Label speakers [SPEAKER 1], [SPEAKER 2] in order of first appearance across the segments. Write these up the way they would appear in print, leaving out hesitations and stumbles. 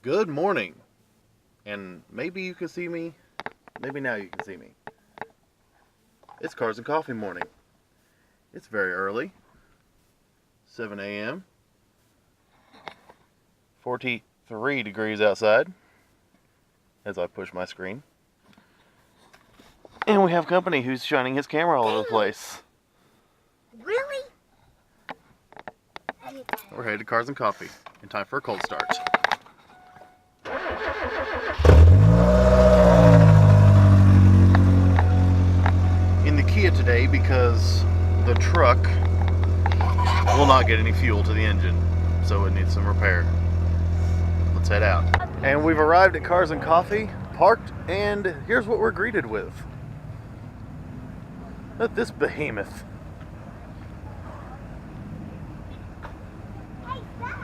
[SPEAKER 1] Good morning, and maybe you can see me, maybe now you can see me. It's Cars and Coffee morning. It's very early, 7 a.m., 43 degrees outside as I push my screen. And we have company who's shining his camera all over the place.
[SPEAKER 2] Really?
[SPEAKER 1] We're headed to Cars and Coffee in time for a cold start. In the Kia today because the truck will not get any fuel to the engine, so it needs some repair. Let's head out. And we've arrived at Cars and Coffee, parked, and here's what we're greeted with. Look at this behemoth.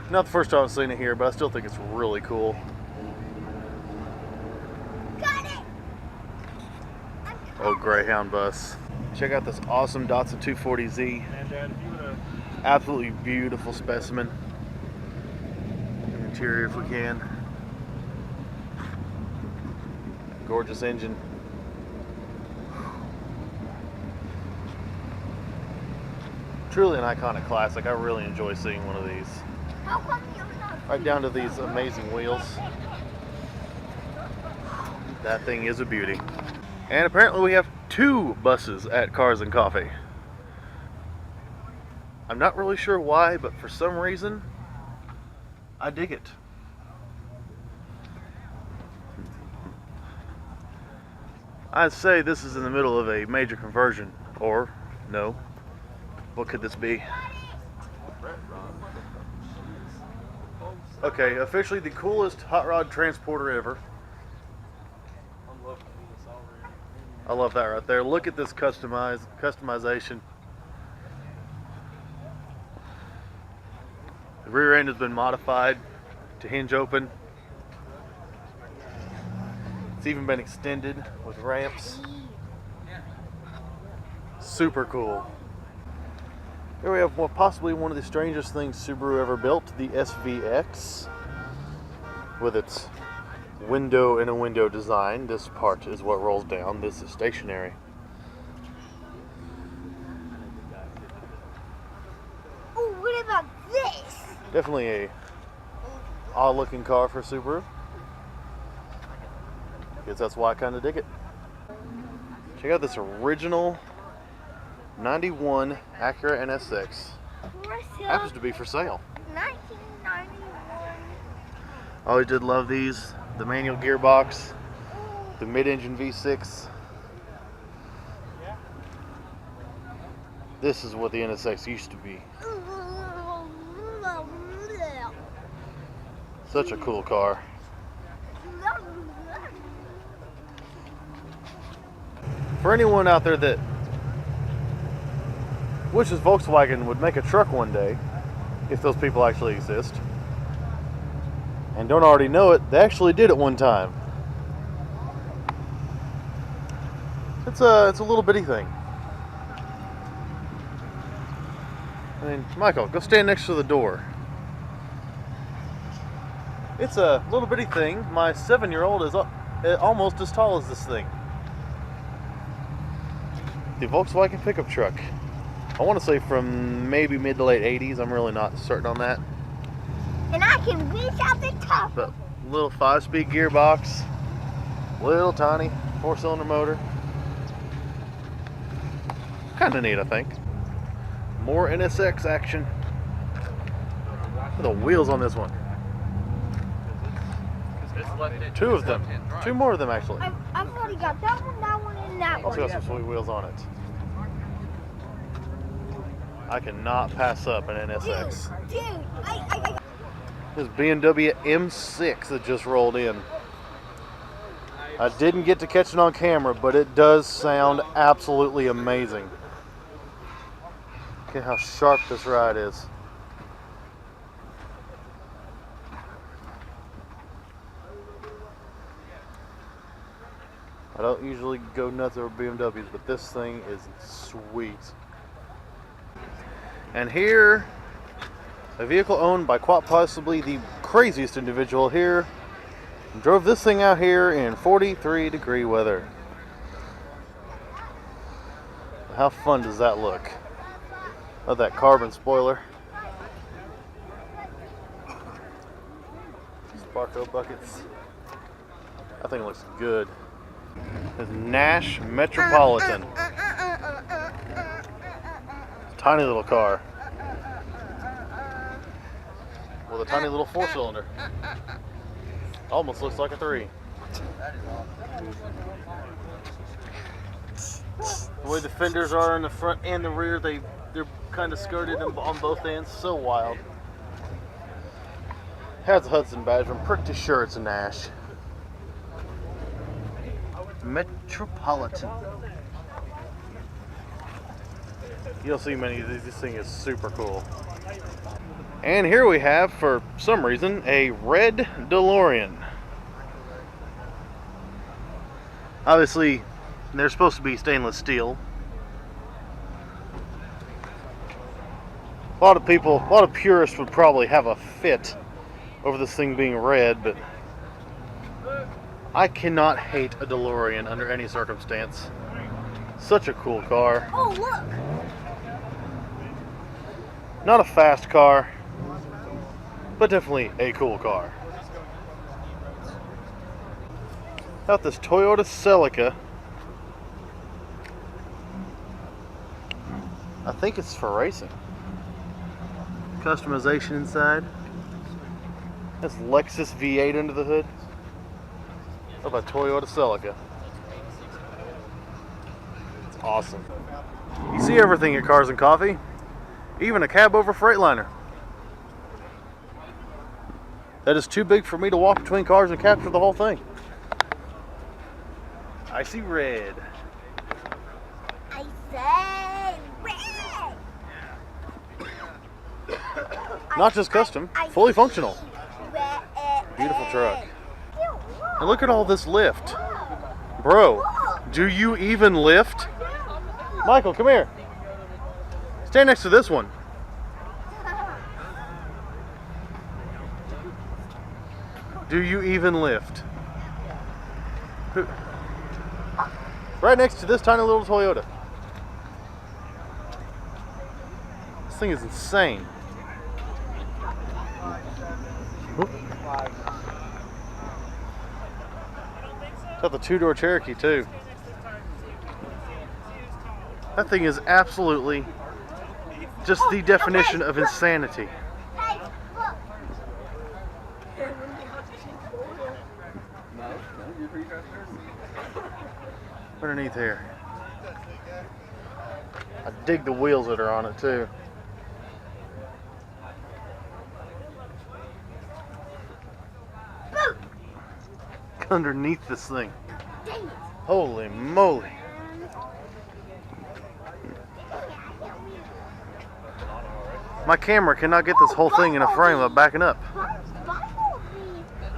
[SPEAKER 1] Not the first time I've seen it here, but I still think it's really cool. Oh, Greyhound bus. Check out this awesome Datsun 240Z. Absolutely beautiful specimen. Interior if we can. Gorgeous engine. Truly an iconic classic. I really enjoy seeing one of these. Right down to these amazing wheels. That thing is a beauty. And apparently we have 2 buses at Cars and Coffee. I'm not really sure why, but for some reason, I dig it. I'd say this is in the middle of a major conversion, or no. What could this be? Okay, officially the coolest hot rod transporter ever. I love that right there. Look at this customization. The rear end has been modified to hinge open. It's even been extended with ramps. Super cool. Here we have possibly one of the strangest things Subaru ever built, the SVX, with its window in a window design. This part is what rolls down. This is stationary.
[SPEAKER 2] Oh, what about this?
[SPEAKER 1] Definitely a odd looking car for Subaru. Guess that's why I kind of dig it. Check out this original 91 Acura NSX. Happens to be for sale.
[SPEAKER 2] 1991.
[SPEAKER 1] I always did love these. The manual gearbox, the mid-engine V6. This is what the NSX used to be. Such a cool car. For anyone out there that wishes Volkswagen would make a truck one day, if those people actually exist, and don't already know it, they actually did it one time. It's a little bitty thing. I mean, Michael, go stand next to the door. It's a little bitty thing. My 7-year-old is almost as tall as this thing. The Volkswagen pickup truck. I want to say from maybe mid to late 80s. I'm really not certain on that.
[SPEAKER 2] And I can reach out the top.
[SPEAKER 1] But little 5-speed gearbox, little tiny 4-cylinder motor. Kind of neat, I think. More NSX action. Look at the wheels on this one. 2 of them. 2 more of them actually.
[SPEAKER 2] I've already got that one, and that
[SPEAKER 1] Also
[SPEAKER 2] one.
[SPEAKER 1] got some sweet wheels on it. I cannot pass up an NSX.
[SPEAKER 2] Dude, I
[SPEAKER 1] This BMW M6 that just rolled in. I didn't get to catch it on camera, but it does sound absolutely amazing. Look at how sharp this ride is. I don't usually go nuts over BMWs, but this thing is sweet. And here, a vehicle owned by quite possibly the craziest individual here, Drove this thing out here in 43-degree weather. How fun does that look? Love that carbon spoiler. Sparko buckets. That thing looks good. This Nash Metropolitan. Tiny little car. With a tiny little 4-cylinder. Almost looks like a 3. The way the fenders are in the front and the rear, they're kind of skirted on both ends. So wild. Has a Hudson badge, but I'm pretty sure it's a Nash. Metropolitan. You don't see many of these. This thing is super cool. And here we have, for some reason, a red DeLorean. Obviously, they're supposed to be stainless steel. A lot of purists would probably have a fit over this thing being red, but I cannot hate a DeLorean under any circumstance. Such a cool car.
[SPEAKER 2] Oh, look!
[SPEAKER 1] Not a fast car, but definitely a cool car. Got this Toyota Celica. I think it's for racing. Customization inside. That's Lexus V8 under the hood. How about Toyota Celica? It's awesome. You see everything at Cars and Coffee, even a cab over Freightliner. That is too big for me to walk between cars and capture the whole thing. I see red.
[SPEAKER 2] I said red.
[SPEAKER 1] Not just custom, fully functional.
[SPEAKER 2] Red.
[SPEAKER 1] Beautiful truck. And look at all this lift. Bro, do you even lift? Michael, come here. Stand next to this one. Do you even lift? Right next to this tiny little Toyota. This thing is insane. Got the 2-door Cherokee too. That thing is absolutely just the definition of insanity.
[SPEAKER 2] Hey, look.
[SPEAKER 1] Underneath here. I dig the wheels that are on it too. Underneath this thing. Holy moly. My camera cannot get this whole thing in a frame without backing up.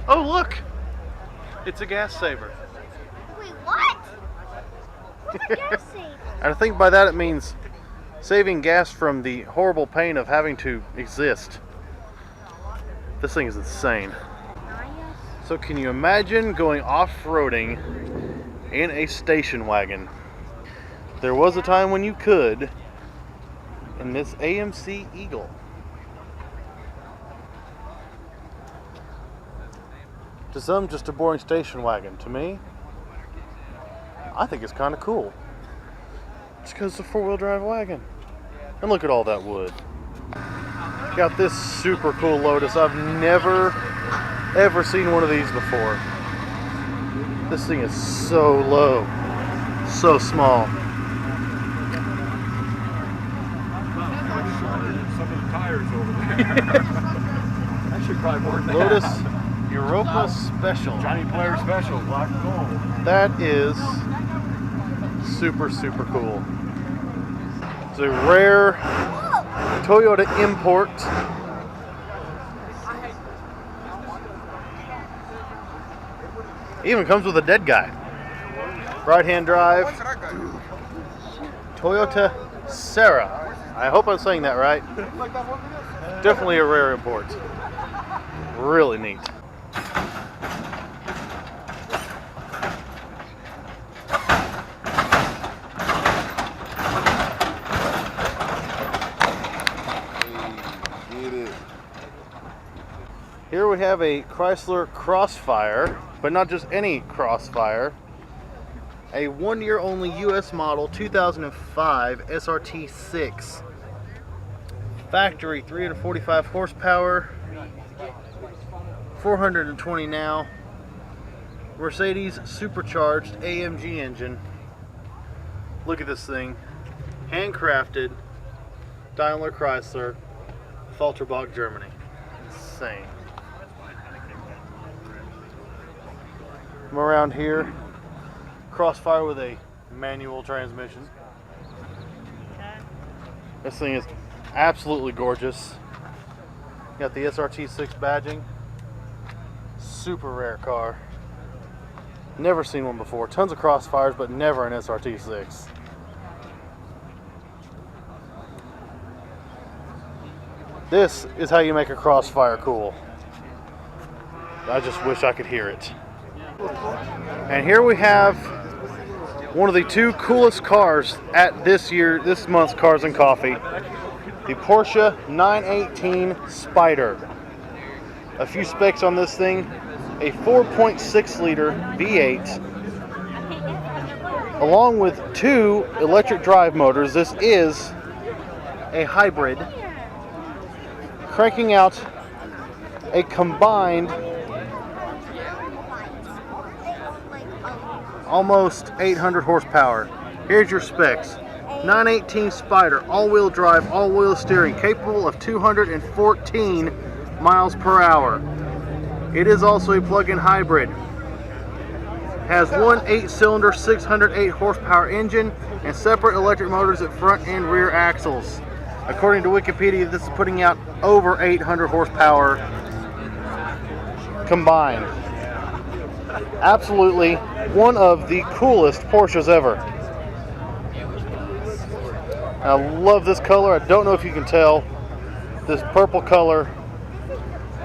[SPEAKER 1] Oh, look! It's a gas saver.
[SPEAKER 2] Wait, what? What's a gas saver?
[SPEAKER 1] And I think by that it means saving gas from the horrible pain of having to exist. This thing is insane. So can you imagine going off-roading in a station wagon? There was a time when you could in this AMC Eagle. To some, just a boring station wagon. To me, I think it's kind of cool. Just because it's a 4-wheel drive wagon. And look at all that wood. Got this super cool Lotus. I've never ever seen one of these before. This thing is so low, so small.
[SPEAKER 3] Some of the tires over there. Actually, probably more than
[SPEAKER 1] Lotus
[SPEAKER 3] that.
[SPEAKER 1] Europa Special.
[SPEAKER 3] Johnny Player Special, black and gold.
[SPEAKER 1] That is super, super cool. It's a rare Toyota import. Even comes with a dead guy. Right-hand drive. Toyota Serra. I hope I'm saying that right. Definitely a rare import. Really neat. we have a Chrysler Crossfire, but not just any Crossfire. A 1 year only US model 2005 SRT6. Factory 345 horsepower, 420 now. Mercedes supercharged AMG engine. Look at this thing. Handcrafted, Daimler Chrysler, Falterbach, Germany. Insane. I'm around here. Crossfire with a manual transmission. This thing is absolutely gorgeous. Got the SRT6 badging. Super rare car. Never seen one before. Tons of Crossfires, but never an SRT6. This is how you make a Crossfire cool. I just wish I could hear it. And here we have one of the two coolest cars at this month's Cars and Coffee. The Porsche 918 Spyder. A few specs on this thing. A 4.6 liter V8 along with two electric drive motors. This is a hybrid, cranking out a combined almost 800 horsepower. Here's your specs. 918 Spyder, all-wheel drive, all-wheel steering, capable of 214 miles per hour. It is also a plug-in hybrid. Has one 8-cylinder, 608 horsepower engine and separate electric motors at front and rear axles. According to Wikipedia, this is putting out over 800 horsepower combined. Absolutely one of the coolest Porsches ever. I love this color. I don't know if you can tell. This purple color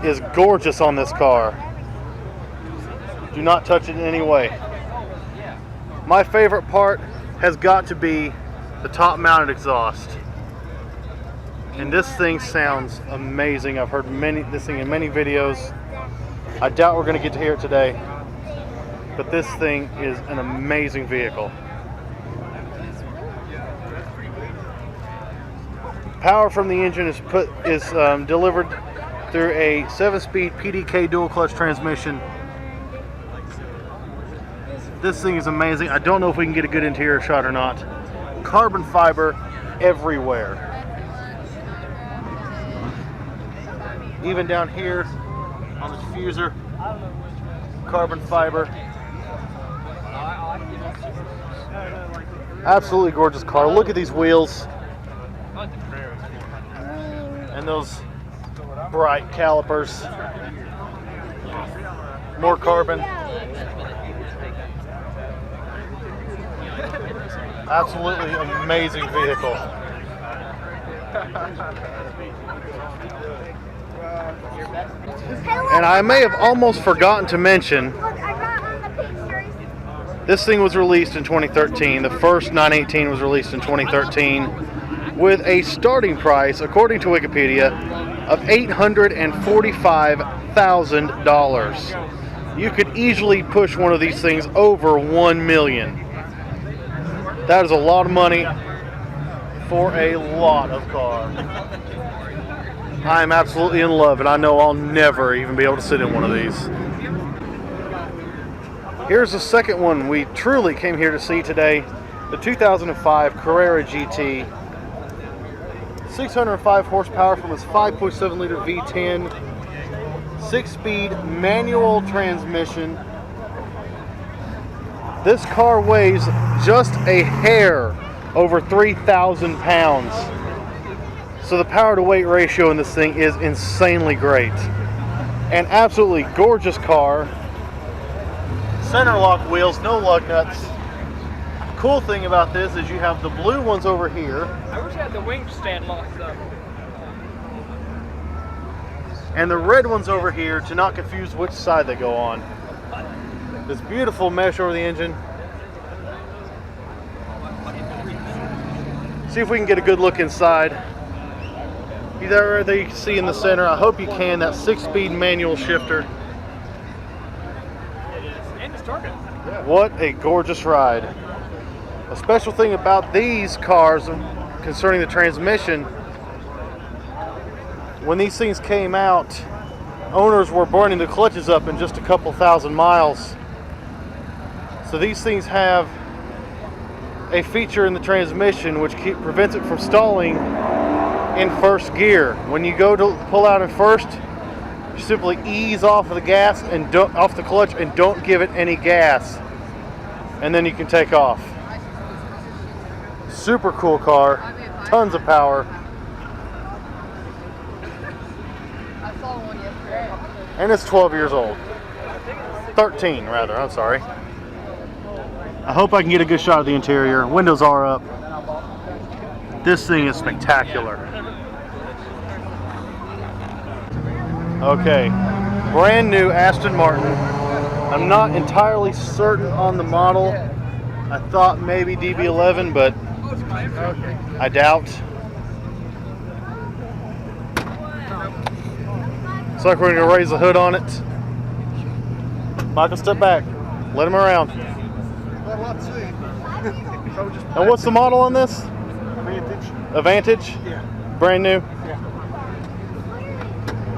[SPEAKER 1] is gorgeous on this car. Do not touch it in any way. My favorite part has got to be the top mounted exhaust. And this thing sounds amazing. I've heard this thing in many videos. I doubt we're going to get to hear it today. But this thing is an amazing vehicle. Power from the engine is delivered through a 7-speed PDK dual clutch transmission. This thing is amazing. I don't know if we can get a good interior shot or not. Carbon fiber everywhere. Even down here on the diffuser, carbon fiber. Absolutely gorgeous car. Look at these wheels. And those bright calipers. More carbon. Absolutely amazing vehicle. And I may have almost forgotten to mention, this thing was released in 2013. The first 918 was released in 2013 with a starting price, according to Wikipedia, of $845,000. You could easily push one of these things over $1 million. That is a lot of money for a lot of car. I am absolutely in love, and I know I'll never even be able to sit in one of these. Here's the second one we truly came here to see today. The 2005 Carrera GT. 605 horsepower from its 5.7 liter V10. 6-speed manual transmission. This car weighs just a hair over 3,000 pounds. So the power to weight ratio in this thing is insanely great. An absolutely gorgeous car. Center lock wheels, no lug nuts. Cool thing about this is you have the blue ones over here.
[SPEAKER 3] I wish I had the wing stand locked up.
[SPEAKER 1] And the red ones over here, to not confuse which side they go on. This beautiful mesh over the engine. See if we can get a good look inside. There you can see in the center. I hope you can. That 6-speed manual shifter.
[SPEAKER 3] And it's target.
[SPEAKER 1] What a gorgeous ride. A special thing about these cars concerning the transmission, when these things came out, owners were burning the clutches up in just a couple thousand miles. So these things have a feature in the transmission which prevents it from stalling in first gear. When you go to pull out in first, you simply ease off of the gas and off the clutch and don't give it any gas, and then you can take off. Super cool car, tons of power, and it's 12 years old. 13 rather, I'm sorry. I hope I can get a good shot of the interior. Windows are up. This thing is spectacular. Okay, brand new Aston Martin. I'm not entirely certain on the model. I thought maybe DB11, but I doubt. Looks like we're going to raise the hood on it. Michael, step back. Let him around. And what's the model on this?
[SPEAKER 3] Vantage.
[SPEAKER 1] A Vantage?
[SPEAKER 3] Yeah.
[SPEAKER 1] Brand new?
[SPEAKER 3] Yeah.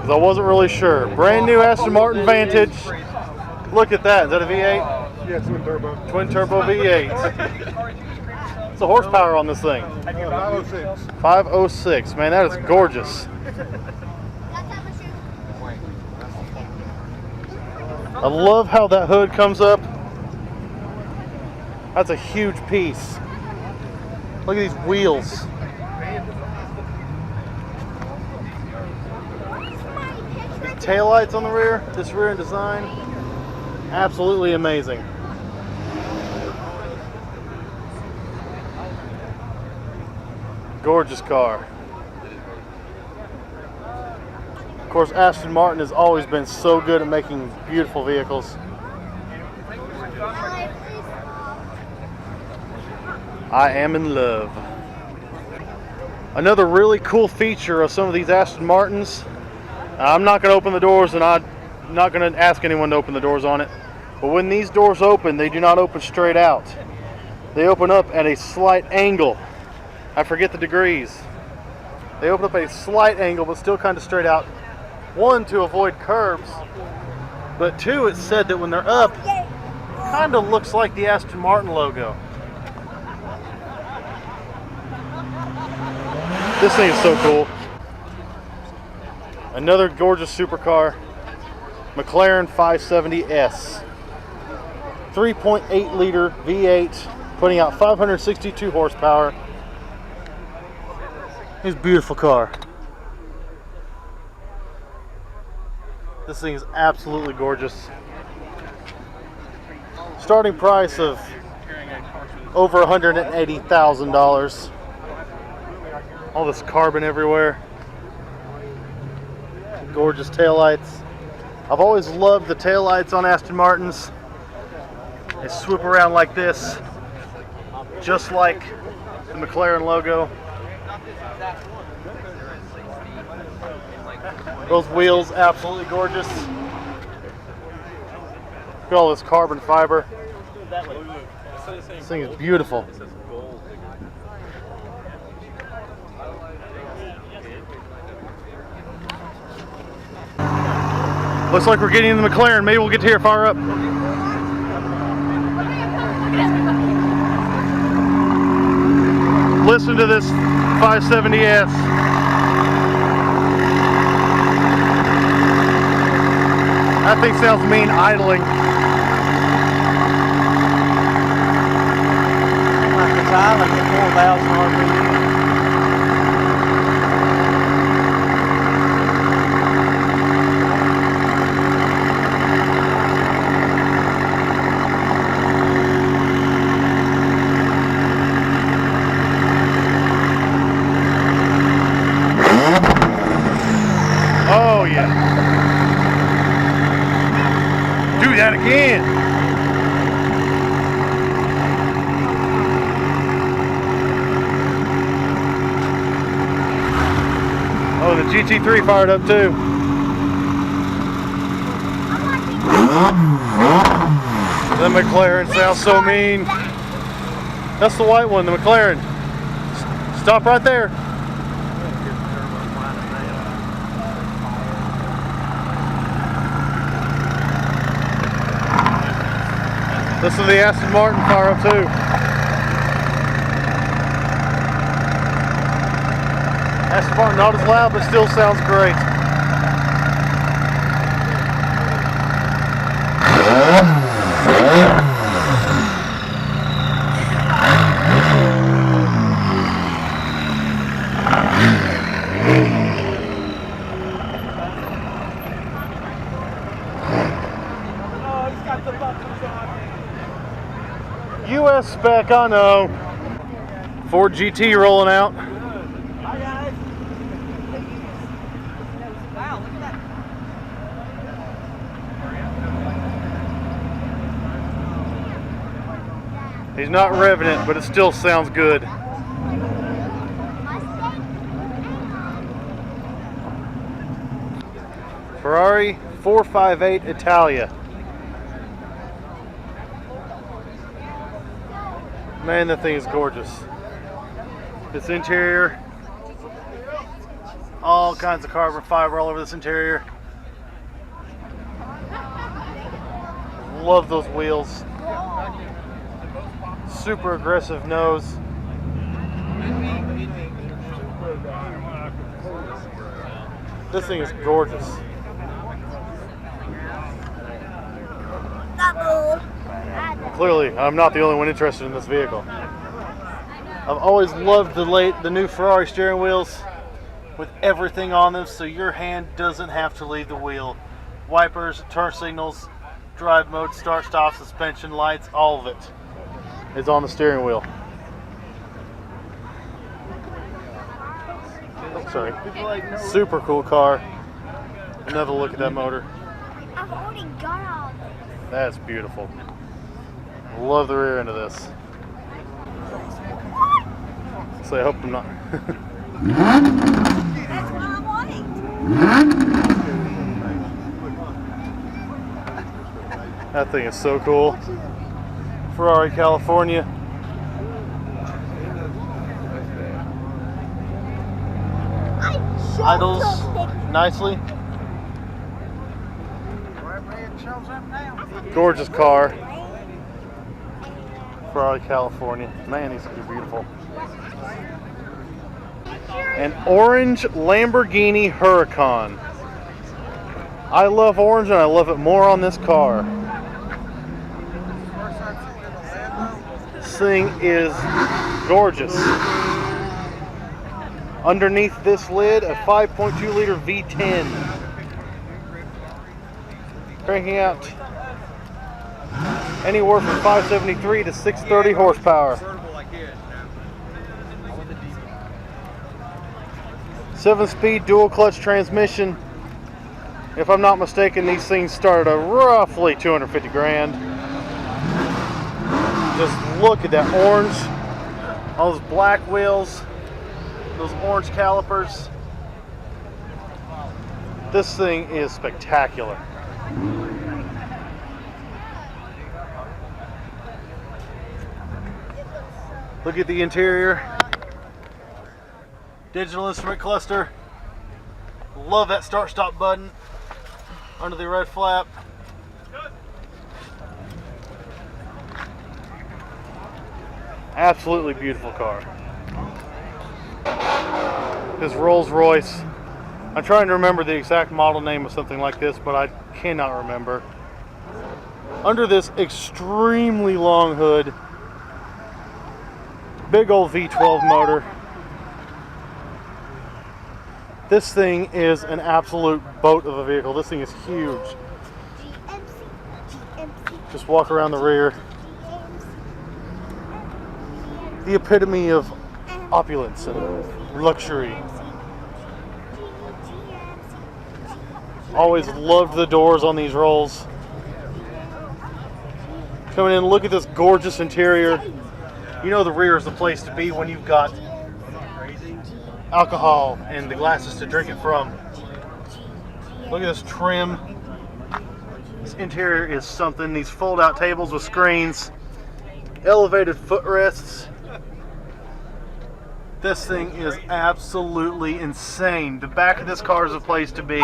[SPEAKER 1] I wasn't really sure. Brand new Aston Martin Vantage. Look at that. Is that a V8?
[SPEAKER 3] Yeah, twin turbo.
[SPEAKER 1] Twin turbo V8. What's the horsepower on this thing?
[SPEAKER 3] 506.
[SPEAKER 1] 506. Man, that is gorgeous. I love how that hood comes up. That's a huge piece. Look at these wheels. Taillights on the rear, this rear end design, absolutely amazing. Gorgeous car. Of course, Aston Martin has always been so good at making beautiful vehicles. I am in love. Another really cool feature of some of these Aston Martins, I'm not going to open the doors, and I'm not going to ask anyone to open the doors on it, but when these doors open, they do not open straight out. They open up at a slight angle. I forget the degrees. They open up at a slight angle, but still kind of straight out. One, to avoid curbs, but two, it's said that when they're up, kind of looks like the Aston Martin logo. This thing is so cool. Another gorgeous supercar, McLaren 570S. 3.8 liter V8, putting out 562 horsepower. It's a beautiful car. This thing is absolutely gorgeous. Starting price of over $180,000. All this carbon everywhere. Gorgeous taillights. I've always loved the taillights on Aston Martins. They swoop around like this, just like the McLaren logo. Those wheels, absolutely gorgeous. Look at all this carbon fiber. This thing is beautiful. Looks like we're getting in the McLaren. Maybe we'll get to here far up. Listen to this 570S. That thing sounds mean idling.
[SPEAKER 4] Like it's idling at 4,000 RPM.
[SPEAKER 1] Oh yeah. Do that again. Oh, the GT3 fired up too. The McLaren sounds so mean. That's the white one, the McLaren. Stop right there. This is the Aston Martin fire up too. Aston Martin not as loud, but still sounds great. US spec, I know. Ford GT rolling out.
[SPEAKER 4] Hi guys. Wow, look at that.
[SPEAKER 1] He's not revving it, but it still sounds good. Ferrari 458 Italia. Man, that thing is gorgeous. This interior, all kinds of carbon fiber all over this interior. Love those wheels. Super aggressive nose. This thing is gorgeous. Clearly, I'm not the only one interested in this vehicle. I've always loved the new Ferrari steering wheels with everything on them, so your hand doesn't have to leave the wheel. Wipers, turn signals, drive mode, start, stop, suspension, lights, all of it is on the steering wheel. Oh, sorry. Super cool car. Another look at that motor.
[SPEAKER 2] I've already got all this.
[SPEAKER 1] That's beautiful. Love the rear end of this. So I hope I'm not.
[SPEAKER 2] That's what I wanted.
[SPEAKER 1] That thing is so cool. Ferrari, California. Idles nicely. Gorgeous car. Ferrari, California. Man, these are beautiful. An orange Lamborghini Huracan. I love orange and I love it more on this car. This thing is gorgeous. Underneath this lid, a 5.2 liter V10. Cranking out anywhere from 573 to 630 horsepower. 7-speed dual clutch transmission. If I'm not mistaken, these things start at roughly 250 grand. Just look at that orange, all those black wheels, those orange calipers. This thing is spectacular. Look at the interior. Digital instrument cluster. Love that start stop button under the red flap. Absolutely beautiful car. This Rolls Royce. I'm trying to remember the exact model name of something like this, but I cannot remember. Under this extremely long hood, big old V12 motor. This thing is an absolute boat of a vehicle. This thing is huge. Just walk around the rear. The epitome of opulence and luxury. Always loved the doors on these Rolls. Coming in, look at this gorgeous interior. You know the rear is the place to be when you've got alcohol and the glasses to drink it from. Look at this trim. This interior is something. These fold-out tables with screens, elevated footrests. This thing is absolutely insane. The back of this car is a place to be.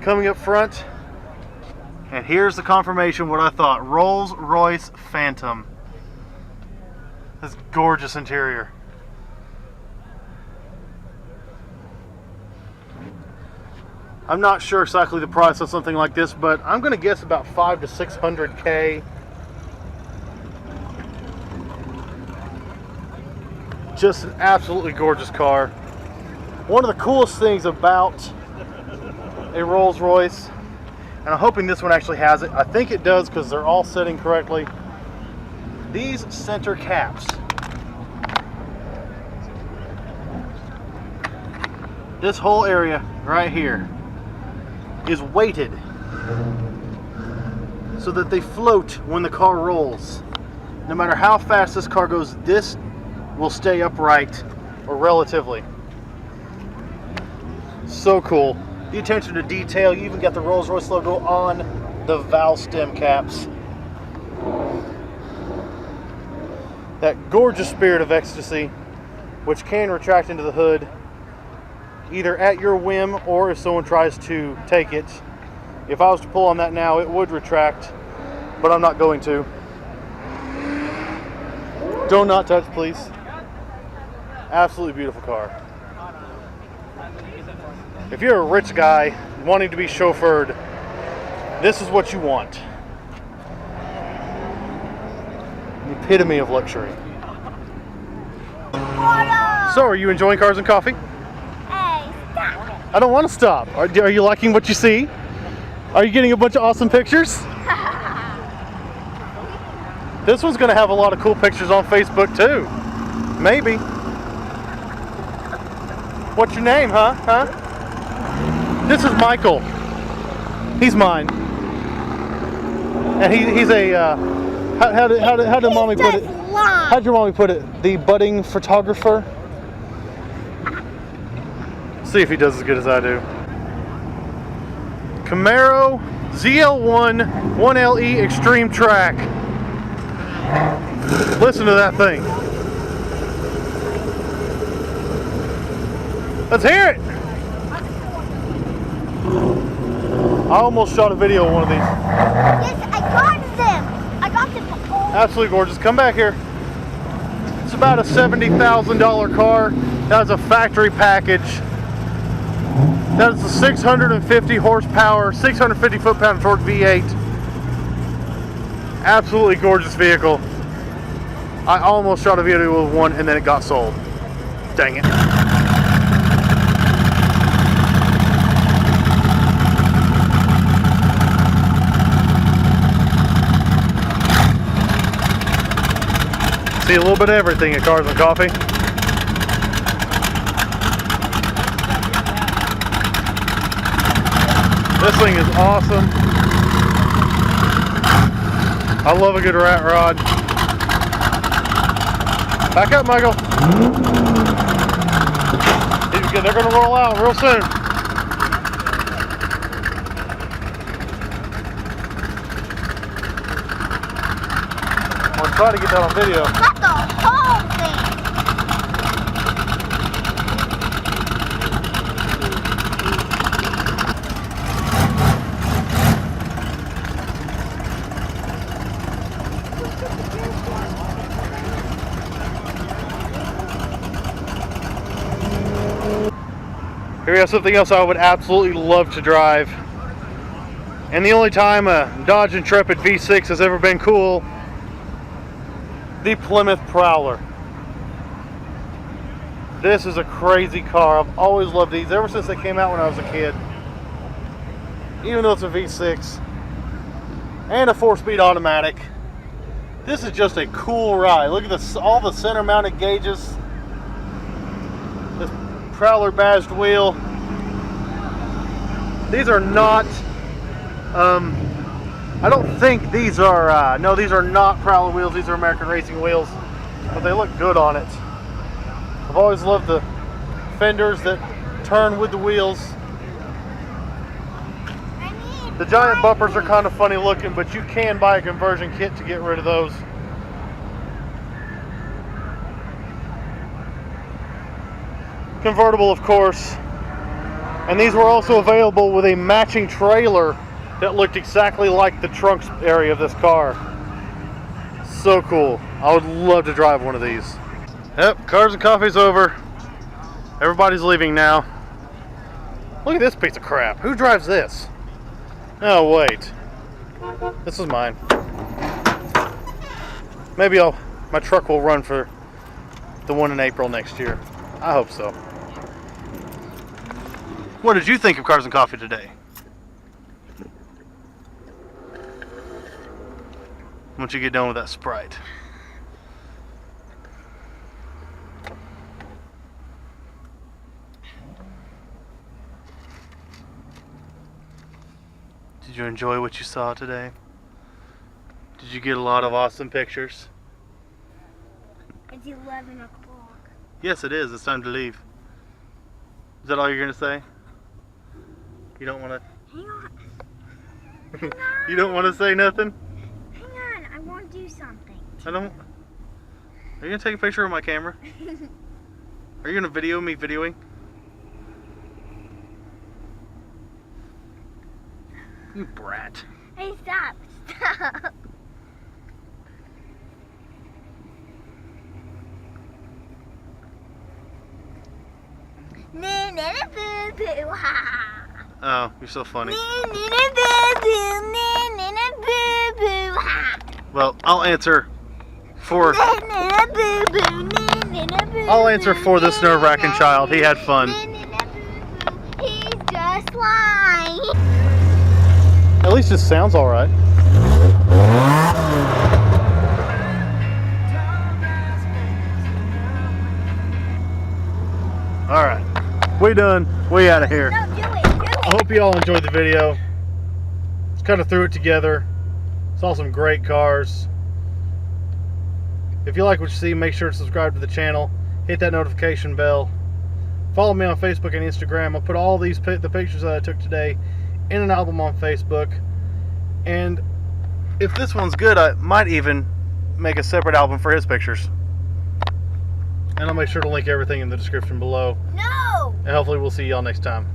[SPEAKER 1] Coming up front, and here's the confirmation what I thought. Rolls-Royce Phantom. This gorgeous interior. I'm not sure exactly the price of something like this, but I'm going to guess about 500 to 600K. Just an absolutely gorgeous car. One of the coolest things about a Rolls-Royce, and I'm hoping this one actually has it. I think it does because they're all sitting correctly. These center caps. This whole area right here is weighted so that they float when the car rolls. No matter how fast this car goes, this will stay upright, or relatively. So cool. The attention to detail. You even got the Rolls-Royce logo on the valve stem caps. That gorgeous Spirit of Ecstasy, which can retract into the hood either at your whim or if someone tries to take it. If I was to pull on that now, it would retract, but I'm not going to. Do not touch, please. Absolutely beautiful car. If you're a rich guy wanting to be chauffeured, this is what you want. The epitome of luxury. So, are you enjoying Cars and Coffee?
[SPEAKER 2] Hey, stop.
[SPEAKER 1] I don't want to stop. Are you liking what you see? Are you getting a bunch of awesome pictures? This one's going to have a lot of cool pictures on Facebook too. Maybe. What's your name, huh? This is Michael. He's mine. And he's a, how did mommy put it? How'd your mommy put it? The budding photographer? See if he does as good as I do. Camaro ZL1 1LE Extreme Track. Listen to that thing. Let's hear it. I almost shot a video of one of these.
[SPEAKER 2] Yes, I got them. I got them before.
[SPEAKER 1] Absolutely gorgeous. Come back here. It's about a $70,000 car. That's a factory package. That is a 650 horsepower, 650 foot-pound torque V8. Absolutely gorgeous vehicle. I almost shot a video with one and then it got sold. Dang it. See a little bit of everything at Cars and Coffee. This thing is awesome. I love a good rat rod. Back up, Michael. They're going to roll out real soon. I'm going to try to get that on video.
[SPEAKER 2] Not the whole thing.
[SPEAKER 1] Here we have something else I would absolutely love to drive. And the only time a Dodge Intrepid V6 has ever been cool, the Plymouth Prowler. This is a crazy car. I've always loved these ever since they came out when I was a kid. Even though it's a V6 and a 4-speed automatic, this is just a cool ride. Look at this, all the center mounted gauges. This Prowler badged wheel. These are not, I don't think these are, no, these are not Prowler wheels. These are American Racing wheels, but they look good on it. I've always loved the fenders that turn with the wheels. The giant bumpers are kind of funny looking, but you can buy a conversion kit to get rid of those. Convertible, of course. And these were also available with a matching trailer that looked exactly like the trunk area of this car. So cool. I would love to drive one of these. Yep, Cars and Coffee's over. Everybody's leaving now. Look at this piece of crap. Who drives this? Oh, wait. This is mine. Maybe my truck will run for the one in April next year. I hope so. What did you think of Cars and Coffee today? Once you get done with that Sprite. Did you enjoy what you saw today? Did you get a lot of awesome pictures?
[SPEAKER 2] It's 11 o'clock.
[SPEAKER 1] Yes, it is. It's time to leave. Is that all you're going to say? You don't want to...
[SPEAKER 2] Hang on.
[SPEAKER 1] You don't want to say nothing?
[SPEAKER 2] Hang on. I want to do something.
[SPEAKER 1] I don't... Are you going to take a picture of my camera? Are you going to video me videoing? You brat.
[SPEAKER 2] Hey, stop. Stop.
[SPEAKER 1] Oh, you're so funny. Well, I'll answer for this nerve-wracking child. He had fun.
[SPEAKER 2] He's just lying.
[SPEAKER 1] At least it sounds all right. All right, we done. We out of here.
[SPEAKER 2] No, do it.
[SPEAKER 1] I hope you all enjoyed the video. Just kind of threw it together. Saw some great cars. If you like what you see, make sure to subscribe to the channel. Hit that notification bell. Follow me on Facebook and Instagram. I'll put all the pictures that I took today in an album on Facebook. And if this one's good, I might even make a separate album for his pictures. And I'll make sure to link everything in the description below.
[SPEAKER 2] No!
[SPEAKER 1] And hopefully we'll see y'all next time.